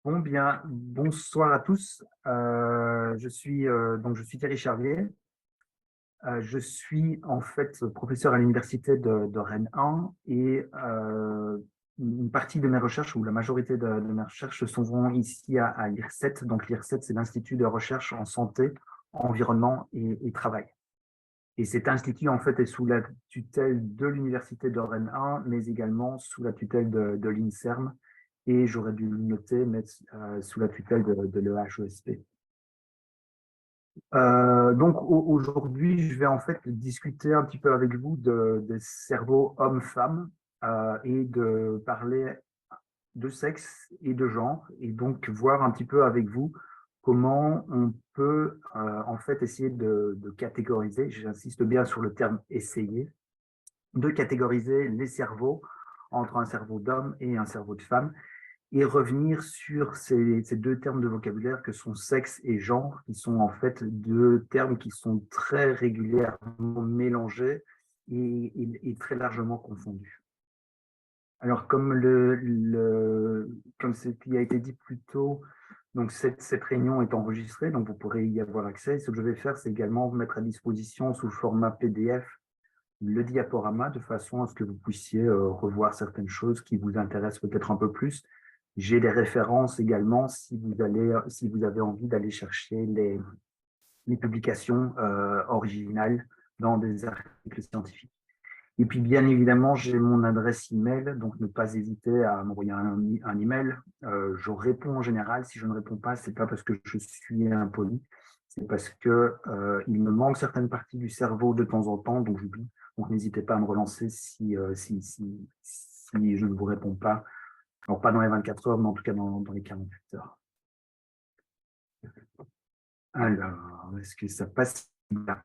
Bon, bien, bonsoir à tous. Je suis Thierry Charvier. Je suis en fait professeur à l'université de Rennes 1 et une partie de mes recherches, ou la majorité de mes recherches, se font ici à l'IRSET. Donc l'IRSET, c'est l'Institut de recherche en santé, environnement et travail. Et cet institut, en fait, est sous la tutelle de l'université de Rennes 1, mais également sous la tutelle de l'INSERM. Et j'aurais dû le noter, mais sous la tutelle de l'EHESP. Aujourd'hui, je vais en fait discuter un petit peu avec vous des cerveaux hommes-femmes et de parler de sexe et de genre, et donc voir un petit peu avec vous comment on peut en fait essayer de catégoriser, j'insiste bien sur le terme essayer, de catégoriser les cerveaux entre un cerveau d'homme et un cerveau de femme, et revenir sur ces deux termes de vocabulaire que sont sexe et genre, qui sont en fait deux termes qui sont très régulièrement mélangés et très largement confondus. Alors, comme ce qui a été dit plus tôt, donc cette réunion est enregistrée, donc vous pourrez y avoir accès. Ce que je vais faire, c'est également vous mettre à disposition sous format PDF le diaporama de façon à ce que vous puissiez revoir certaines choses qui vous intéressent peut-être un peu plus. J'ai des références également si vous avez envie d'aller chercher les publications originales dans des articles scientifiques. Et puis, bien évidemment, j'ai mon adresse email, donc ne pas hésiter à m'envoyer un email. Je réponds en général. Si je ne réponds pas, c'est pas parce que je suis impoli, c'est parce que il me manque certaines parties du cerveau de temps en temps, donc j'oublie. Donc, n'hésitez pas à me relancer si je ne vous réponds pas. Alors, pas dans les 24 heures, mais en tout cas dans les 48 heures. Alors, est-ce que ça passe bien?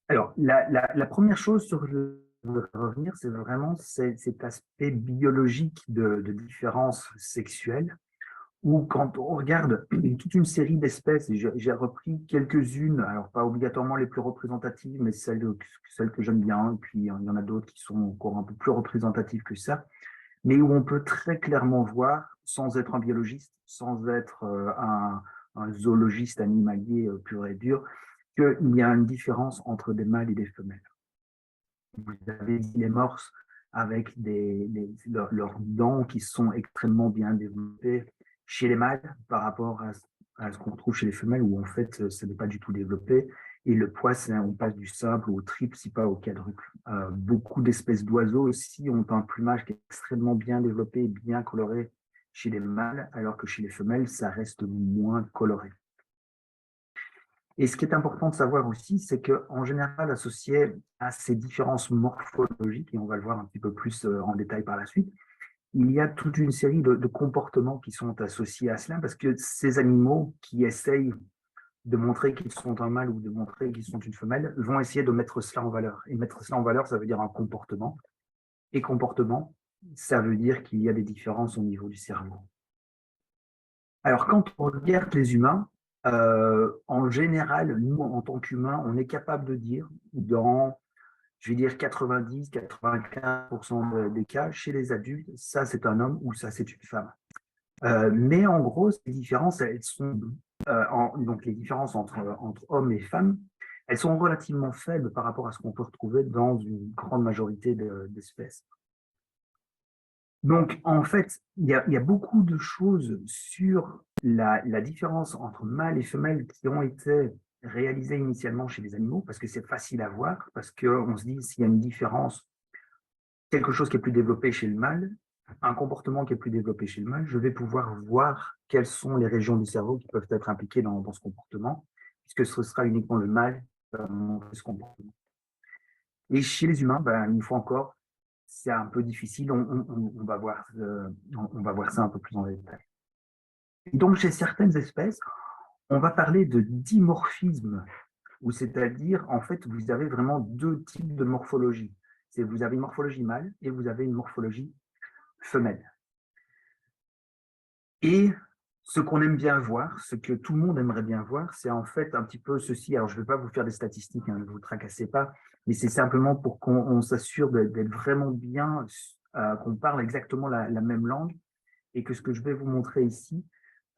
Alors, la première chose sur laquelle je veux revenir, c'est vraiment cet aspect biologique de différence sexuelle, où quand on regarde toute une série d'espèces, et j'ai repris quelques-unes, alors pas obligatoirement les plus représentatives, mais celles que j'aime bien, et puis il y en a d'autres qui sont encore un peu plus représentatives que ça, mais où on peut très clairement voir, sans être un biologiste, sans être un zoologiste animalier pur et dur, qu'il y a une différence entre des mâles et des femelles. Vous avez les morses avec leurs dents qui sont extrêmement bien développées chez les mâles par rapport à ce qu'on trouve chez les femelles, où en fait, ce n'est pas du tout développé. Et le poids, on passe du simple au triple, si pas au quadruple. Beaucoup d'espèces d'oiseaux aussi ont un plumage qui est extrêmement bien développé et bien coloré chez les mâles, alors que chez les femelles, ça reste moins coloré. Et ce qui est important de savoir aussi, c'est qu'en général, associé à ces différences morphologiques, et on va le voir un petit peu plus en détail par la suite, il y a toute une série de comportements qui sont associés à cela, parce que ces animaux qui essayent de montrer qu'ils sont un mâle ou de montrer qu'ils sont une femelle vont essayer de mettre cela en valeur. Et mettre cela en valeur, ça veut dire un comportement. Et comportement, ça veut dire qu'il y a des différences au niveau du cerveau. Alors, quand on regarde les humains, en général, nous, en tant qu'humains, on est capable de dire, dans, je vais dire, 90-95% des cas, chez les adultes, ça c'est un homme ou ça c'est une femme. Mais en gros, ces différences, elles sont, donc les différences entre hommes et femmes, elles sont relativement faibles par rapport à ce qu'on peut retrouver dans une grande majorité d'espèces. Donc, en fait, il y a beaucoup de choses sur la différence entre mâles et femelles qui ont été réalisées initialement chez les animaux, parce que c'est facile à voir, parce qu'on se dit s'il y a une différence, quelque chose qui est plus développé chez le mâle, un comportement qui est plus développé chez le mâle, je vais pouvoir voir quelles sont les régions du cerveau qui peuvent être impliquées dans ce comportement, puisque ce sera uniquement le mâle qui va montrer ce comportement. Et chez les humains, ben, une fois encore, c'est un peu difficile. On va voir ça un peu plus en détail. Et donc, chez certaines espèces, on va parler de dimorphisme, ou c'est-à-dire, en fait, vous avez vraiment deux types de morphologie. Vous avez une morphologie mâle et vous avez une morphologie femelle. Et ce qu'on aime bien voir, ce que tout le monde aimerait bien voir, c'est en fait un petit peu ceci. Alors, je ne vais pas vous faire des statistiques, hein, ne vous tracassez pas, mais c'est simplement pour qu'on s'assure d'être vraiment bien, qu'on parle exactement la même langue, et que ce que je vais vous montrer ici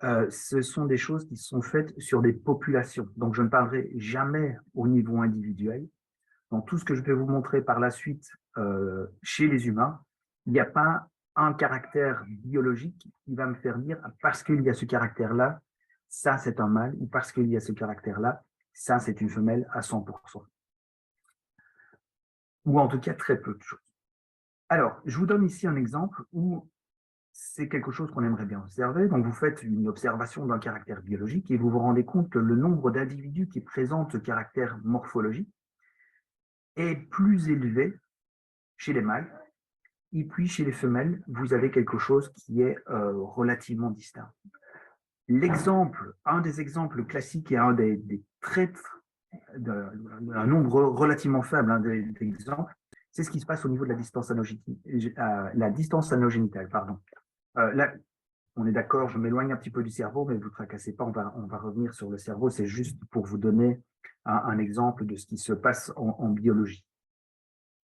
ce sont des choses qui sont faites sur des populations. Donc, je ne parlerai jamais au niveau individuel. Dans tout ce que je vais vous montrer par la suite chez les humains, il n'y a pas un caractère biologique qui va me faire dire parce qu'il y a ce caractère-là, ça c'est un mâle, ou parce qu'il y a ce caractère-là, ça c'est une femelle à 100%. Ou en tout cas très peu de choses. Alors, je vous donne ici un exemple où c'est quelque chose qu'on aimerait bien observer. Donc, vous faites une observation d'un caractère biologique et vous vous rendez compte que le nombre d'individus qui présentent ce caractère morphologique est plus élevé chez les mâles. Et puis, chez les femelles, vous avez quelque chose qui est relativement distinct. Un des exemples classiques et un des traits d'un nombre relativement faible d'exemples, c'est ce qui se passe au niveau de la distance anogénitale. Pardon. Là, on est d'accord, je m'éloigne un petit peu du cerveau, mais ne vous tracassez pas, on va revenir sur le cerveau. C'est juste pour vous donner un exemple de ce qui se passe en biologie.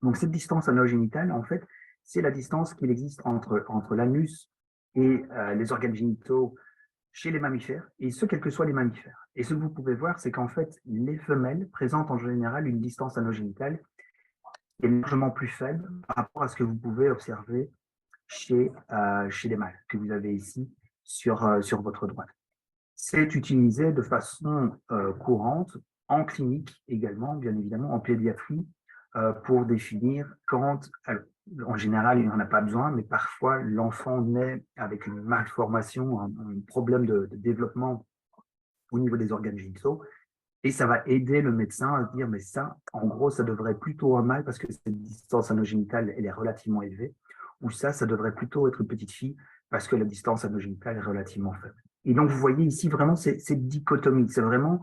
Donc, cette distance anogénitale, en fait, c'est la distance qu'il existe entre l'anus et les organes génitaux chez les mammifères, et ce, quels que soient les mammifères. Et ce que vous pouvez voir, c'est qu'en fait, les femelles présentent en général une distance anogénitale qui est largement plus faible par rapport à ce que vous pouvez observer chez les mâles, que vous avez ici sur votre droite. C'est utilisé de façon courante en clinique également, bien évidemment, en pédiatrie, pour définir quand, alors, en général, il n'en a pas besoin, mais parfois l'enfant naît avec une malformation, un problème de développement au niveau des organes génitaux, et ça va aider le médecin à se dire, mais ça, en gros, ça devrait plutôt un mâle parce que cette distance anogénitale, elle est relativement élevée, ou ça devrait plutôt être une petite fille parce que la distance anogénitale est relativement faible. Et donc, vous voyez ici vraiment cette dichotomie, c'est vraiment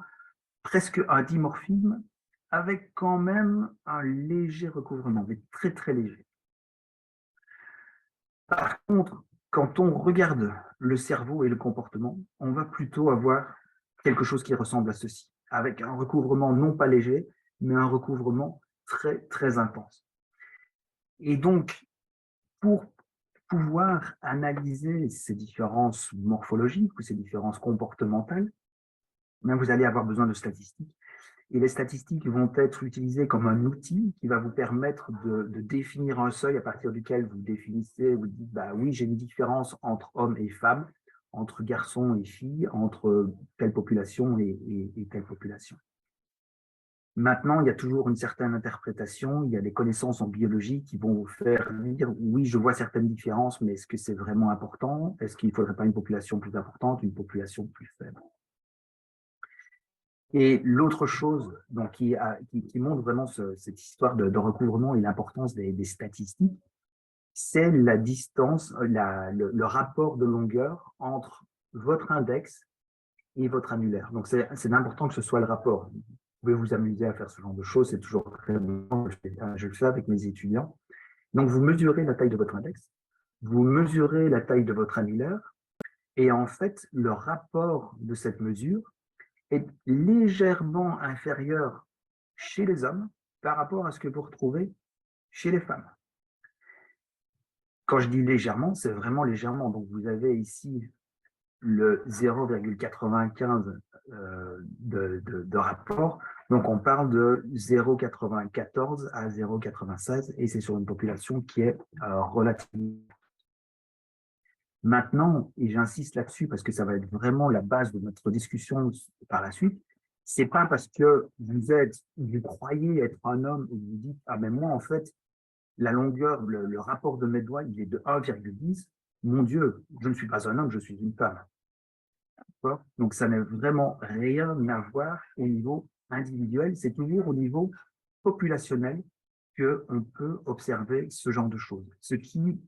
presque un dimorphisme avec quand même un léger recouvrement, mais très très léger. Par contre, quand on regarde le cerveau et le comportement, on va plutôt avoir quelque chose qui ressemble à ceci, avec un recouvrement non pas léger, mais un recouvrement très très intense. Et donc, pour pouvoir analyser ces différences morphologiques ou ces différences comportementales, vous allez avoir besoin de statistiques. Et les statistiques vont être utilisées comme un outil qui va vous permettre de définir un seuil à partir duquel vous définissez, vous dites, bah oui, j'ai une différence entre hommes et femmes, entre garçons et filles, entre telle population et telle population. Maintenant, il y a toujours une certaine interprétation, il y a des connaissances en biologie qui vont vous faire dire, oui, je vois certaines différences, mais est-ce que c'est vraiment important? Est-ce qu'il ne faudrait pas une population plus importante, une population plus faible? Et l'autre chose donc, qui montre vraiment cette histoire de recouvrement et l'importance des statistiques, c'est la distance, le rapport de longueur entre votre index et votre annulaire. Donc, c'est important que ce soit le rapport. Vous pouvez vous amuser à faire ce genre de choses, c'est toujours très bien. Je le fais avec mes étudiants. Donc, vous mesurez la taille de votre index, vous mesurez la taille de votre annulaire, et en fait, le rapport de cette mesure est légèrement inférieur chez les hommes par rapport à ce que vous retrouvez chez les femmes. Quand je dis légèrement, c'est vraiment légèrement. Donc, vous avez ici le 0,95 de rapport. Donc, on parle de 0,94 à 0,96 et c'est sur une population qui est relativement. Maintenant, et j'insiste là-dessus parce que ça va être vraiment la base de notre discussion par la suite, c'est pas parce que vous croyez être un homme et vous dites, ah mais moi en fait, la longueur, le rapport de mes doigts, il est de 1,10. Mon Dieu, je ne suis pas un homme, je suis une femme. Donc ça n'a vraiment rien à voir au niveau individuel, c'est toujours au niveau populationnel qu'on peut observer ce genre de choses. Ce qui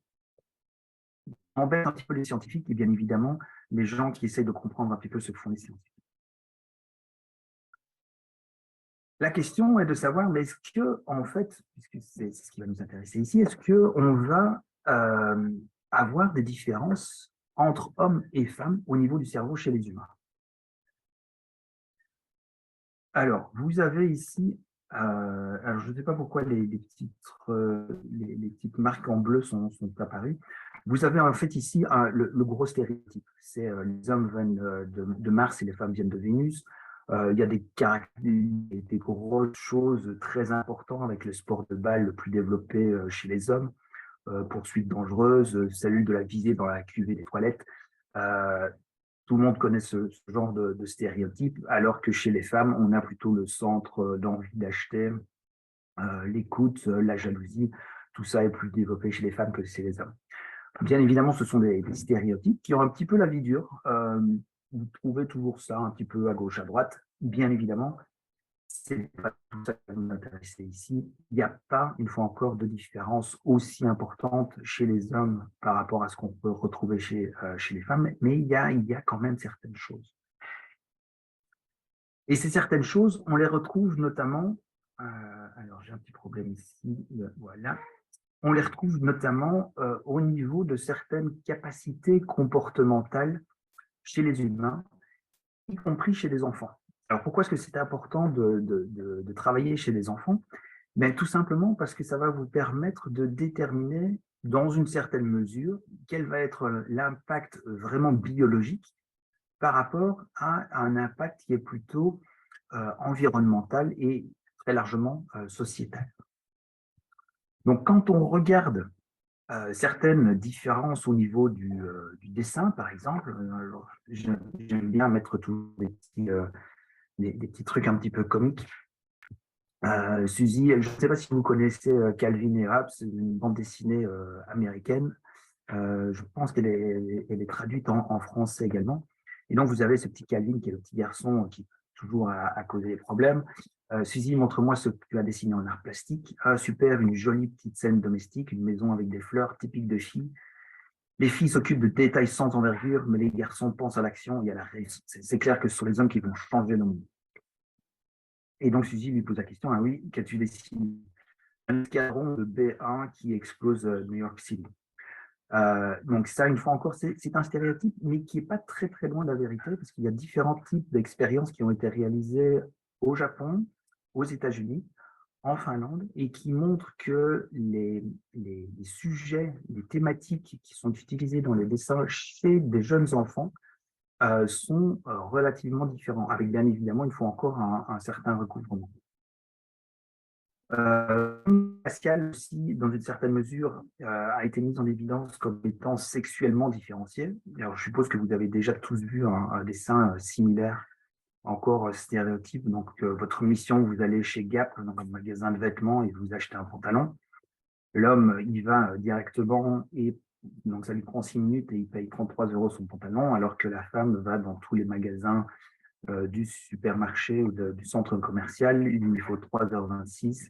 embête un petit peu les scientifiques et bien évidemment les gens qui essayent de comprendre un petit peu ce que font les scientifiques. La question est de savoir, mais est-ce que, en fait, puisque c'est ce qui va nous intéresser ici, est-ce qu'on va avoir des différences entre hommes et femmes au niveau du cerveau chez les humains? Alors, vous avez ici, alors je ne sais pas pourquoi les petites marques en bleu sont apparues. Vous avez en fait ici le gros stéréotype. C'est les hommes viennent de Mars et les femmes viennent de Vénus. Il y a des grosses choses très importantes avec le sport de balle le plus développé chez les hommes. Poursuite dangereuse, salut de la visée dans la cuvée des toilettes. Euh, Tout le monde connaît ce genre de stéréotype, alors que chez les femmes, on a plutôt le centre d'envie d'acheter, l'écoute, la jalousie. Tout ça est plus développé chez les femmes que chez les hommes. Bien évidemment, ce sont des stéréotypes qui ont un petit peu la vie dure. Vous trouvez toujours ça un petit peu à gauche, à droite. Bien évidemment, c'est pas tout ça qui va nous intéresser ici. Il n'y a pas, une fois encore, de différence aussi importante chez les hommes par rapport à ce qu'on peut retrouver chez les femmes, mais il y a quand même certaines choses. Et ces certaines choses, on les retrouve notamment, alors j'ai un petit problème ici, voilà, on les retrouve notamment au niveau de certaines capacités comportementales chez les humains, y compris chez les enfants. Alors pourquoi est-ce que c'est important de travailler chez les enfants? Ben, tout simplement parce que ça va vous permettre de déterminer dans une certaine mesure quel va être l'impact vraiment biologique par rapport à un impact qui est plutôt environnemental et très largement sociétal. Donc quand on regarde certaines différences au niveau du dessin, par exemple, j'aime bien mettre tous des petits trucs un petit peu comiques. Suzy, je ne sais pas si vous connaissez Calvin et Hobbes, c'est une bande dessinée américaine. Je pense elle est traduite en français également. Et donc, vous avez ce petit Calvin qui est le petit garçon qui toujours à causer des problèmes. Suzy, montre-moi ce que tu as dessiné en art plastique. Ah, super, une jolie petite scène domestique, une maison avec des fleurs typiques de filles. Les filles s'occupent de détails sans envergure, mais les garçons pensent à l'action et à la réussite. C'est clair que ce sont les hommes qui vont changer le monde. Et donc, Suzy lui pose la question, ah oui, qu'as-tu dessiné? Un escadron de B1 qui explose New York City. Donc ça, une fois encore, c'est un stéréotype, mais qui n'est pas très très loin de la vérité, parce qu'il y a différents types d'expériences qui ont été réalisées au Japon, aux États-Unis, en Finlande, et qui montrent que les sujets, les thématiques qui sont utilisées dans les dessins chez des jeunes enfants sont relativement différents, avec bien évidemment, il faut encore un certain recouvrement. Pascal aussi, dans une certaine mesure, a été mise en évidence comme étant sexuellement différencié. Alors, je suppose que vous avez déjà tous vu un dessin similaire, encore stéréotype. Donc, votre mission, vous allez chez Gap, dans un magasin de vêtements, et vous achetez un pantalon. L'homme, il va directement et donc ça lui prend 6 minutes et il paye 33 € son pantalon, alors que la femme va dans tous les magasins du supermarché ou du centre commercial, il lui faut 3h26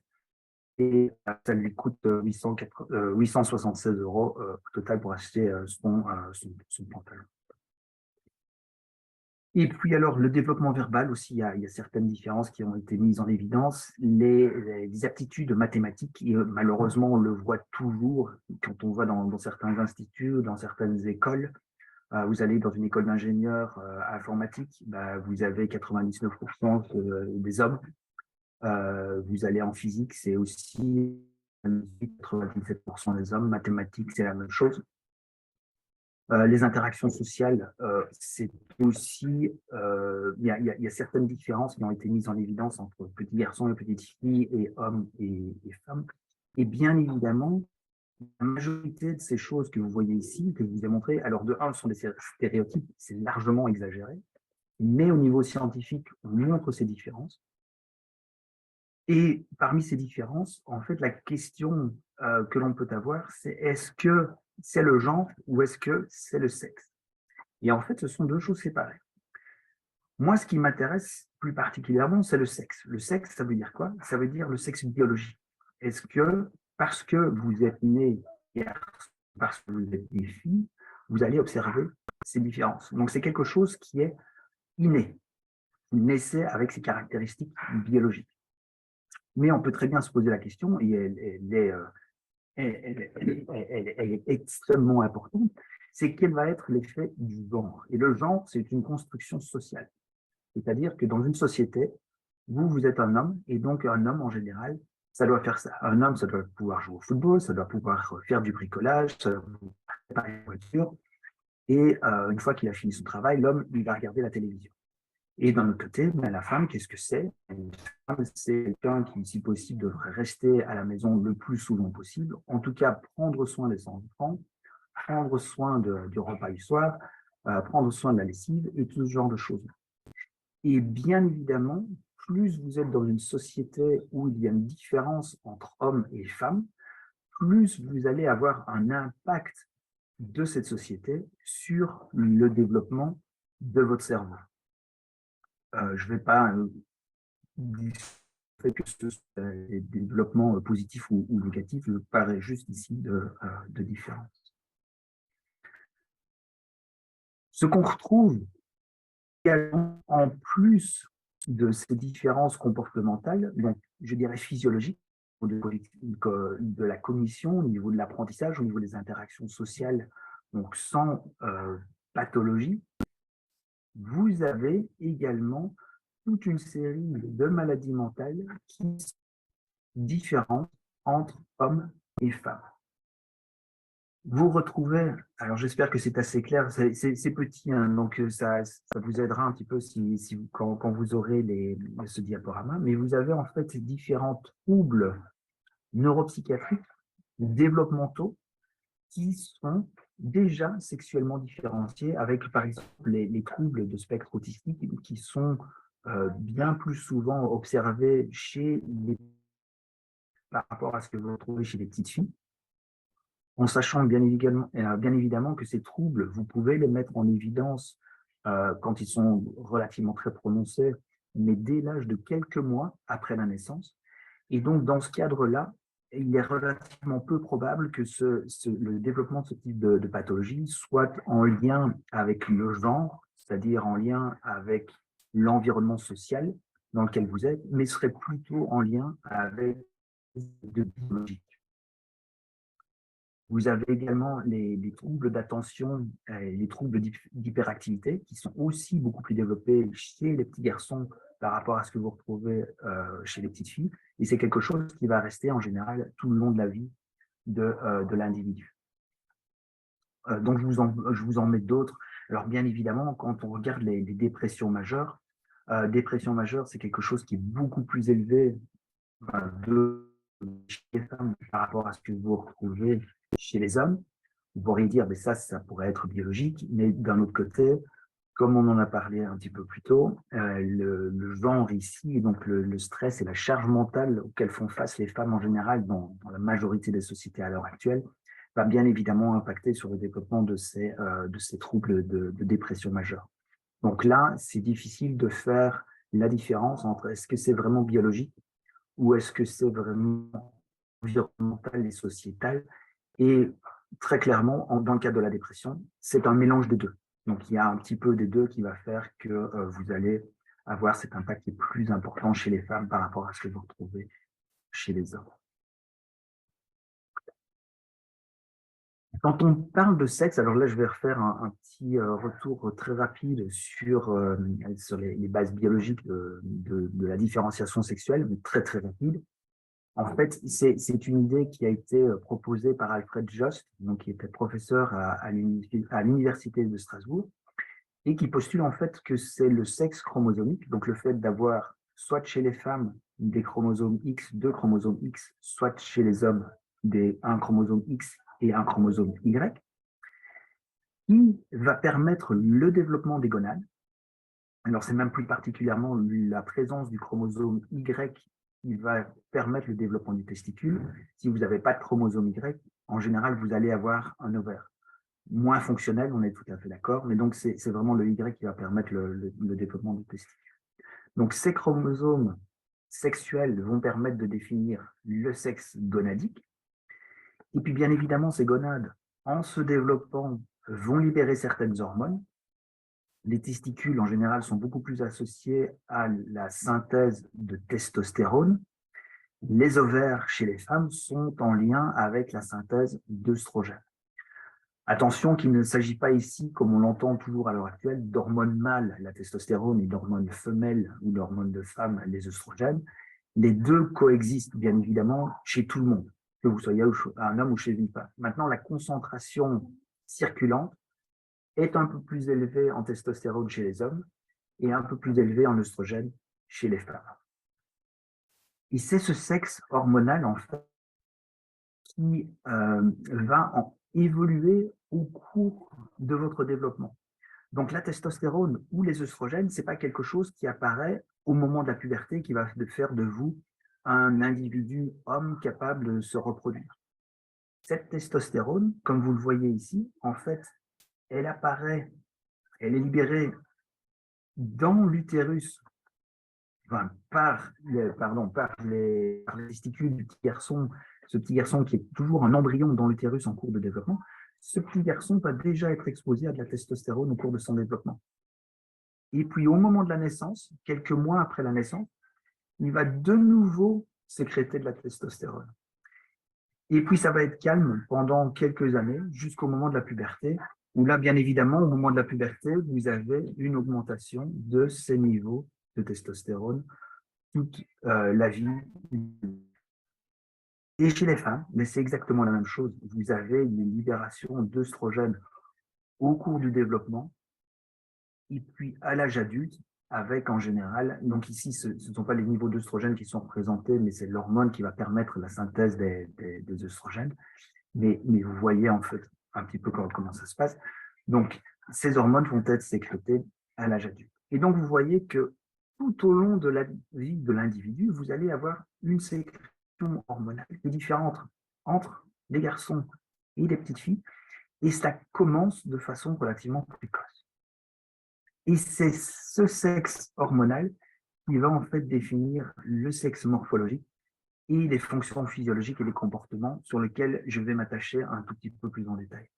et ça lui coûte 876 € au total pour acheter son pantalon. Et puis alors, le développement verbal aussi, il y a certaines différences qui ont été mises en évidence. Les aptitudes mathématiques, et malheureusement, on le voit toujours quand on va dans certains instituts, dans certaines écoles. Vous allez dans une école d'ingénieurs informatique, vous avez 99% des hommes. Vous allez en physique, c'est aussi 97% des hommes. Mathématiques, c'est la même chose. Les interactions sociales, c'est aussi, il y a certaines différences qui ont été mises en évidence entre petits garçons et petites filles, et hommes et femmes. Et bien évidemment, la majorité de ces choses que vous voyez ici, que je vous ai montrées, alors de un, ce sont des stéréotypes, c'est largement exagéré, mais au niveau scientifique, on montre ces différences. Et parmi ces différences, en fait, la question que l'on peut avoir, c'est est-ce que c'est le genre ou est-ce que c'est le sexe? Et en fait, ce sont deux choses séparées. Moi, ce qui m'intéresse plus particulièrement, c'est le sexe. Le sexe, ça veut dire quoi? Ça veut dire le sexe biologique. Est-ce que parce que vous êtes né garçon, parce que vous êtes né fille, vous allez observer ces différences? Donc, c'est quelque chose qui est inné. Vous naissez avec ces caractéristiques biologiques. Mais on peut très bien se poser la question, et elle est extrêmement importante, c'est quel va être l'effet du genre. Et le genre, c'est une construction sociale. C'est-à-dire que dans une société, vous êtes un homme, et donc un homme en général, ça doit faire ça. Un homme, ça doit pouvoir jouer au football, ça doit pouvoir faire du bricolage, ça doit pouvoir par la voiture et une fois qu'il a fini son travail, l'homme, il va regarder la télévision. Et d'un autre côté, ben, la femme, qu'est-ce que c'est? Une femme, c'est quelqu'un qui, si possible, devrait rester à la maison le plus souvent possible, en tout cas prendre soin des enfants, prendre soin du repas du soir, prendre soin de la lessive et tout ce genre de choses. Et bien évidemment, plus vous êtes dans une société où il y a une différence entre hommes et femmes, plus vous allez avoir un impact de cette société sur le développement de votre cerveau. Je ne vais pas dire que ce soit des développements positifs ou négatifs, je parle juste ici de différence. Ce qu'on retrouve également en plus de ces différences comportementales, donc je dirais physiologiques, de la cognition, au niveau de l'apprentissage, au niveau des interactions sociales, donc sans pathologie, vous avez également toute une série de maladies mentales qui sont différentes entre hommes et femmes. Vous retrouvez, alors j'espère que c'est assez clair, c'est petit, hein, donc ça vous aidera un petit peu quand vous aurez ce diaporama, mais vous avez en fait différents troubles neuropsychiatriques, développementaux, qui sont déjà sexuellement différenciés avec, par exemple, les troubles de spectre autistique qui sont bien plus souvent observés par rapport à ce que vous retrouvez chez les petites filles, en sachant bien évidemment que ces troubles, vous pouvez les mettre en évidence quand ils sont relativement très prononcés, mais dès l'âge de quelques mois après la naissance. Et donc, dans ce cadre-là, il est relativement peu probable que le développement de ce type de pathologie soit en lien avec le genre, c'est-à-dire en lien avec l'environnement social dans lequel vous êtes, mais serait plutôt en lien avec de biologique. Vous avez également les troubles d'attention, les troubles d'hyperactivité qui sont aussi beaucoup plus développés chez les petits garçons par rapport à ce que vous retrouvez chez les petites filles. Et c'est quelque chose qui va rester en général tout le long de la vie de l'individu. Donc, je vous en mets d'autres. Alors, bien évidemment, quand on regarde les dépressions majeures, c'est quelque chose qui est beaucoup plus élevé chez les femmes par rapport à ce que vous retrouvez chez les hommes. Vous pourriez dire, mais ça pourrait être biologique, mais d'un autre côté, comme on en a parlé un petit peu plus tôt, le genre ici, et donc le stress et la charge mentale auxquelles font face les femmes en général dans la majorité des sociétés à l'heure actuelle, va bien évidemment impacter sur le développement de ces troubles de dépression majeure. Donc là, c'est difficile de faire la différence entre est-ce que c'est vraiment biologique ou est-ce que c'est vraiment environnemental et sociétal. Et très clairement, dans le cas de la dépression, c'est un mélange des deux. Donc, il y a un petit peu des deux qui va faire que vous allez avoir cet impact qui est plus important chez les femmes par rapport à ce que vous retrouvez chez les hommes. Quand on parle de sexe, alors là, je vais refaire un petit retour très rapide sur les bases biologiques de la différenciation sexuelle, mais très, très rapide. En fait, c'est une idée qui a été proposée par Alfred Jost, donc qui était professeur à l'université de Strasbourg, et qui postule en fait que c'est le sexe chromosomique, donc le fait d'avoir soit chez les femmes des chromosomes X, deux chromosomes X, soit chez les hommes un chromosome X et un chromosome Y, qui va permettre le développement des gonades. Alors, c'est même plus particulièrement la présence du chromosome Y qui va permettre le développement du testicule. Si vous n'avez pas de chromosome Y, en général, vous allez avoir un ovaire. Moins fonctionnel, on est tout à fait d'accord, mais donc c'est vraiment le Y qui va permettre le développement du testicule. Donc, ces chromosomes sexuels vont permettre de définir le sexe gonadique. Et puis, bien évidemment, ces gonades, en se développant, vont libérer certaines hormones. Les testicules, en général, sont beaucoup plus associés à la synthèse de testostérone. Les ovaires, chez les femmes, sont en lien avec la synthèse d'œstrogène. Attention qu'il ne s'agit pas ici, comme on l'entend toujours à l'heure actuelle, d'hormones mâles, la testostérone, et d'hormones femelles ou d'hormones de femmes, les œstrogènes. Les deux coexistent, bien évidemment, chez tout le monde, que vous soyez un homme ou chez une femme. Maintenant, la concentration circulante est un peu plus élevée en testostérone chez les hommes et un peu plus élevée en œstrogène chez les femmes. Et c'est ce sexe hormonal, en fait, qui va évoluer au cours de votre développement. Donc la testostérone ou les œstrogènes, ce n'est pas quelque chose qui apparaît au moment de la puberté qui va faire de vous un individu homme capable de se reproduire. Cette testostérone, comme vous le voyez ici, en fait, elle apparaît, elle est libérée dans l'utérus, enfin, par les testicules du petit garçon, ce petit garçon qui est toujours un embryon dans l'utérus en cours de développement. Ce petit garçon va déjà être exposé à de la testostérone au cours de son développement. Et puis, au moment de la naissance, quelques mois après la naissance, il va de nouveau sécréter de la testostérone. Et puis, ça va être calme pendant quelques années, jusqu'au moment de la puberté, où là, bien évidemment, au moment de la puberté, vous avez une augmentation de ces niveaux de testostérone toute la vie. Et chez les femmes, mais c'est exactement la même chose. Vous avez une libération d'œstrogène au cours du développement, et puis à l'âge adulte, avec en général, donc ici, ce ne sont pas les niveaux d'œstrogène qui sont représentés, mais c'est l'hormone qui va permettre la synthèse des œstrogènes. Mais vous voyez en fait un petit peu comment ça se passe. Donc, ces hormones vont être sécrétées à l'âge adulte. Et donc, vous voyez que tout au long de la vie de l'individu, vous allez avoir une sécrétion hormonale qui est différente entre les garçons et les petites filles, et ça commence de façon relativement précoce. Et c'est ce sexe hormonal qui va en fait définir le sexe morphologique et les fonctions physiologiques et les comportements sur lesquels je vais m'attacher un tout petit peu plus en détail.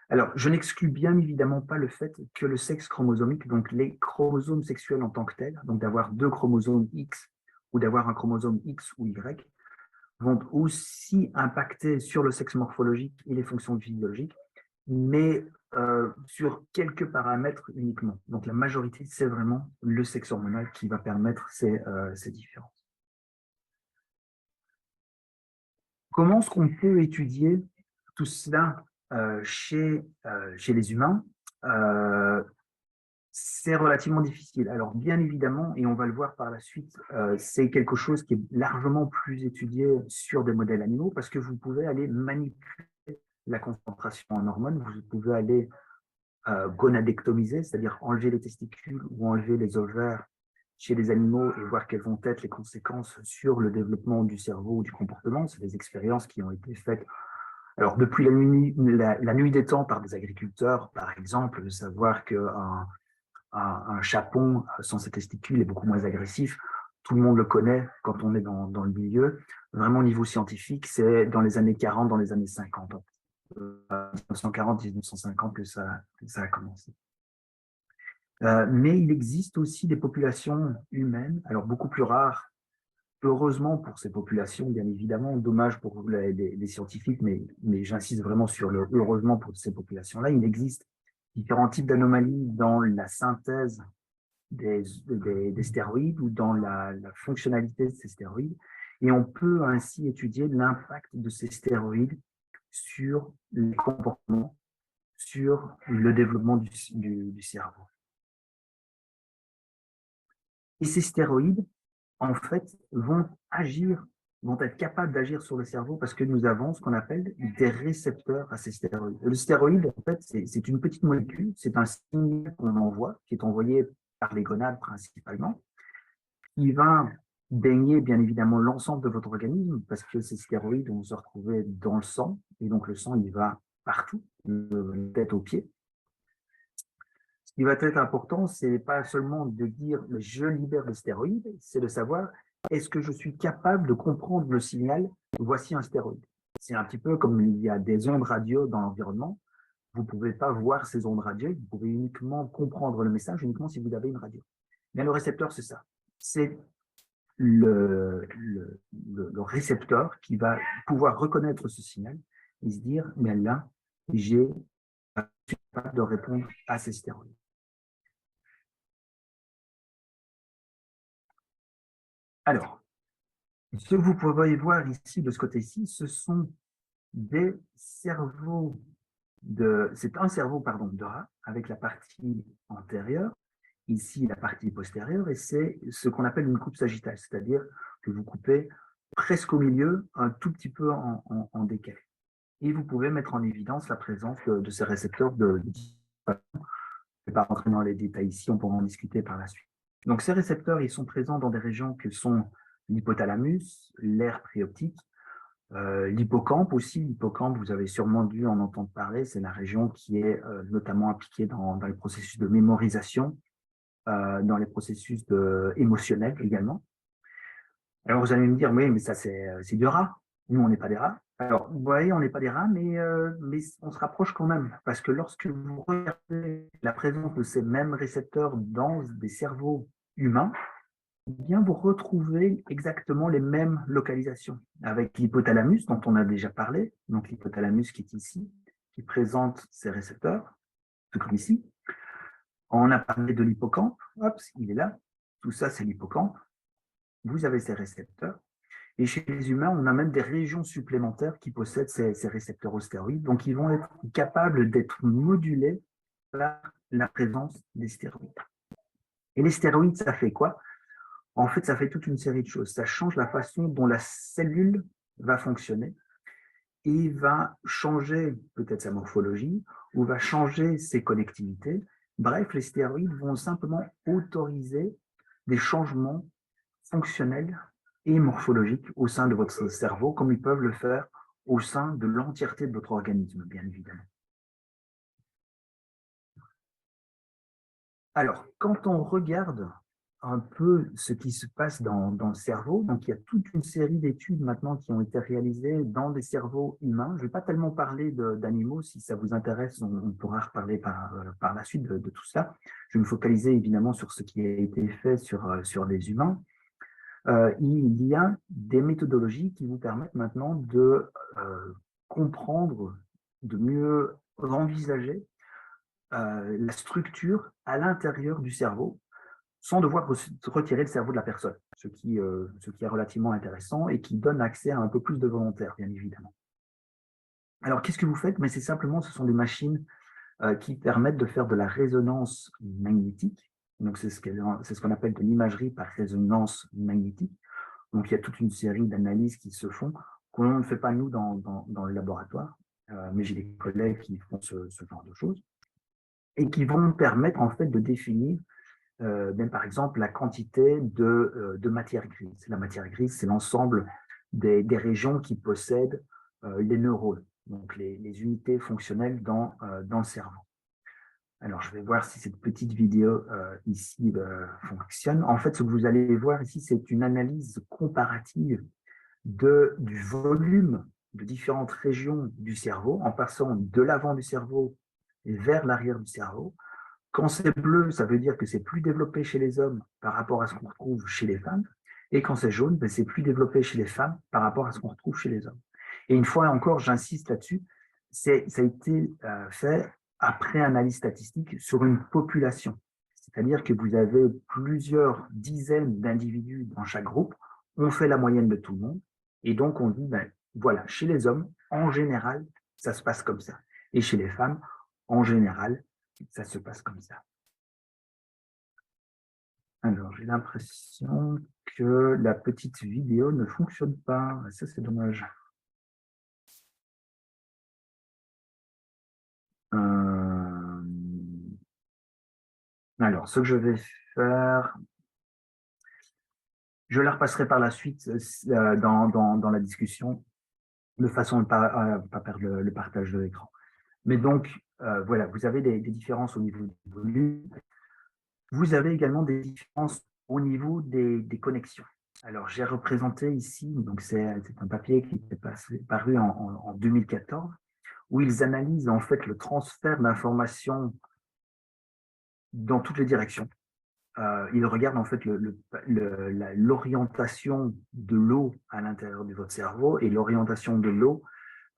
Alors, je n'exclus bien évidemment pas le fait que le sexe chromosomique, donc les chromosomes sexuels en tant que tels, donc d'avoir deux chromosomes X ou d'avoir un chromosome X ou Y, vont aussi impacter sur le sexe morphologique et les fonctions physiologiques, mais sur quelques paramètres uniquement. Donc la majorité, c'est vraiment le sexe hormonal qui va permettre ces différences. Comment est-ce qu'on peut étudier tout cela chez les humains? C'est relativement difficile. Alors, bien évidemment, et on va le voir par la suite, c'est quelque chose qui est largement plus étudié sur des modèles animaux parce que vous pouvez aller manipuler la concentration en hormones, vous pouvez aller gonadectomiser, c'est-à-dire enlever les testicules ou enlever les ovaires chez les animaux et voir quelles vont être les conséquences sur le développement du cerveau ou du comportement. C'est des expériences qui ont été faites alors depuis la nuit des temps par des agriculteurs, par exemple, de savoir qu'un un chapon sans ses testicules est beaucoup moins agressif. Tout le monde le connaît quand on est dans le milieu. Vraiment, au niveau scientifique, c'est dans les années 40, dans les années 50. 1940-1950 que ça a commencé. Mais il existe aussi des populations humaines, alors beaucoup plus rares, heureusement pour ces populations, bien évidemment, dommage pour les scientifiques, mais j'insiste vraiment sur le heureusement pour ces populations-là. Il existe différents types d'anomalies dans la synthèse des stéroïdes ou dans la fonctionnalité de ces stéroïdes. Et on peut ainsi étudier l'impact de ces stéroïdes sur les comportements, sur le développement du cerveau. Et ces stéroïdes, en fait, vont être capables d'agir sur le cerveau parce que nous avons ce qu'on appelle des récepteurs à ces stéroïdes. Le stéroïde, en fait, c'est une petite molécule, c'est un signal qu'on envoie, qui est envoyé par les gonades principalement, qui va baigner bien évidemment l'ensemble de votre organisme parce que ces stéroïdes vont se retrouver dans le sang et donc le sang il va partout, de tête aux pieds. Ce qui va être important, c'est pas seulement de dire je libère des stéroïdes, c'est de savoir est-ce que je suis capable de comprendre le signal voici un stéroïde. C'est un petit peu comme il y a des ondes radio dans l'environnement. Vous ne pouvez pas voir ces ondes radio, vous pouvez uniquement comprendre le message uniquement si vous avez une radio. Mais le récepteur, c'est ça. C'est le récepteur qui va pouvoir reconnaître ce signal et se dire, mais là, j'ai capable de répondre à ces stéroïdes. Alors, ce que vous pouvez voir ici, de ce côté-ci, ce sont des cerveaux c'est un cerveau, pardon, de rat avec la partie antérieure, ici la partie postérieure, et c'est ce qu'on appelle une coupe sagittale, c'est-à-dire que vous coupez presque au milieu, un tout petit peu en décalé. Et vous pouvez mettre en évidence la présence de ces récepteurs je ne vais pas rentrer dans les détails ici, on pourra en discuter par la suite. Donc ces récepteurs, ils sont présents dans des régions que sont l'hypothalamus, l'aire préoptique, l'hippocampe aussi. L'hippocampe, vous avez sûrement dû en entendre parler, c'est la région qui est notamment impliquée dans les processus de mémorisation, dans les processus émotionnels également. Alors vous allez me dire, oui, mais ça c'est du rat. Nous, on n'est pas des rats. Alors, vous voyez, on n'est pas des rats, mais on se rapproche quand même. Parce que lorsque vous regardez la présence de ces mêmes récepteurs dans des cerveaux humains, eh bien, vous retrouvez exactement les mêmes localisations. Avec l'hypothalamus, dont on a déjà parlé, donc l'hypothalamus qui est ici, qui présente ces récepteurs, tout comme ici. On a parlé de l'hippocampe, hop, il est là. Tout ça, c'est l'hippocampe. Vous avez ces récepteurs. Et chez les humains, on a même des régions supplémentaires qui possèdent ces récepteurs aux stéroïdes. Donc, ils vont être capables d'être modulés par la présence des stéroïdes. Et les stéroïdes, ça fait quoi? En fait, ça fait toute une série de choses. Ça change la façon dont la cellule va fonctionner et va changer peut-être sa morphologie ou va changer ses connectivités. Bref, les stéroïdes vont simplement autoriser des changements fonctionnels et morphologiques au sein de votre cerveau, comme ils peuvent le faire au sein de l'entièreté de votre organisme, bien évidemment. Alors, quand on regarde un peu ce qui se passe dans le cerveau, donc il y a toute une série d'études maintenant qui ont été réalisées dans des cerveaux humains. Je ne vais pas tellement parler d'animaux, si ça vous intéresse, on pourra reparler par la suite de tout ça. Je vais me focaliser évidemment sur ce qui a été fait sur les humains. Il y a des méthodologies qui vous permettent maintenant de comprendre, de mieux envisager la structure à l'intérieur du cerveau sans devoir retirer le cerveau de la personne, ce qui est relativement intéressant et qui donne accès à un peu plus de volontaires, bien évidemment. Alors, qu'est-ce que vous faites? Mais c'est simplement, ce sont des machines qui permettent de faire de la résonance magnétique. Donc, c'est ce qu'on appelle de l'imagerie par résonance magnétique. Donc, il y a toute une série d'analyses qui se font, qu'on ne fait pas nous dans le laboratoire, mais j'ai des collègues qui font ce genre de choses, et qui vont permettre en fait de définir même par exemple la quantité de matière grise. La matière grise, c'est l'ensemble des régions qui possèdent les neurones, donc les unités fonctionnelles dans le cerveau. Alors, je vais voir si cette petite vidéo ici fonctionne. En fait, ce que vous allez voir ici, c'est une analyse comparative du volume de différentes régions du cerveau, en passant de l'avant du cerveau vers l'arrière du cerveau. Quand c'est bleu, ça veut dire que c'est plus développé chez les hommes par rapport à ce qu'on retrouve chez les femmes. Et quand c'est jaune, ben, c'est plus développé chez les femmes par rapport à ce qu'on retrouve chez les hommes. Et une fois encore, j'insiste là-dessus, ça a été fait après analyse statistique sur une population. C'est-à-dire que vous avez plusieurs dizaines d'individus dans chaque groupe, on fait la moyenne de tout le monde, et donc on dit, ben, voilà, chez les hommes, en général, ça se passe comme ça. Et chez les femmes, en général, ça se passe comme ça. Alors, j'ai l'impression que la petite vidéo ne fonctionne pas. Ça, c'est dommage. Alors, ce que je vais faire, je la repasserai par la suite dans la discussion, de façon à ne pas perdre le partage de l'écran. Mais donc, voilà, vous avez des différences au niveau du volume. Vous avez également des différences au niveau des connexions. Alors, j'ai représenté ici, donc c'est un papier qui est paru en 2014, où ils analysent en fait le transfert d'informations dans toutes les directions. Ils regardent en fait l'orientation de l'eau à l'intérieur de votre cerveau, et l'orientation de l'eau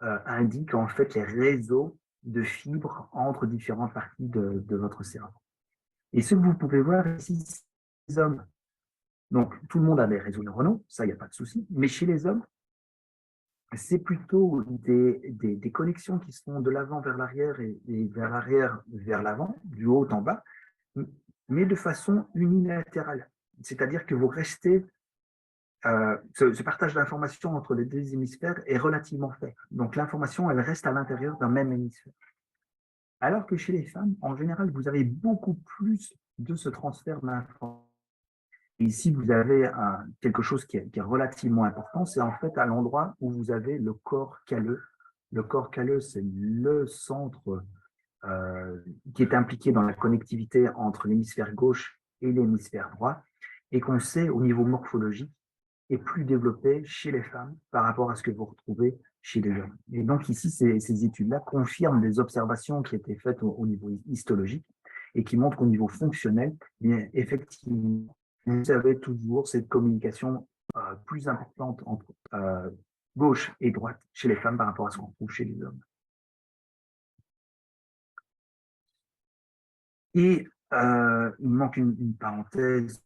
indique en fait les réseaux de fibres entre différentes parties de votre cerveau. Et ce que vous pouvez voir ici, c'est les hommes. Donc, tout le monde a des réseaux neuronaux, ça, il n'y a pas de souci. Mais chez les hommes, c'est plutôt des connexions qui se font de l'avant vers l'arrière et vers l'arrière vers l'avant, du haut en bas, mais de façon unilatérale. C'est-à-dire que vous restez, ce partage d'informations entre les deux hémisphères est relativement faible. Donc l'information, elle reste à l'intérieur d'un même hémisphère. Alors que chez les femmes, en général, vous avez beaucoup plus de ce transfert d'informations. Ici, vous avez quelque chose qui est relativement important, c'est en fait à l'endroit où vous avez le corps calleux. Le corps calleux, c'est le centre qui est impliqué dans la connectivité entre l'hémisphère gauche et l'hémisphère droit, et qu'on sait au niveau morphologique est plus développé chez les femmes par rapport à ce que vous retrouvez chez les hommes. Et donc ici, ces études-là confirment des observations qui étaient faites au niveau histologique et qui montrent qu'au niveau fonctionnel, bien, effectivement, vous avez toujours cette communication plus importante entre gauche et droite chez les femmes par rapport à ce qu'on trouve chez les hommes. Et il manque une parenthèse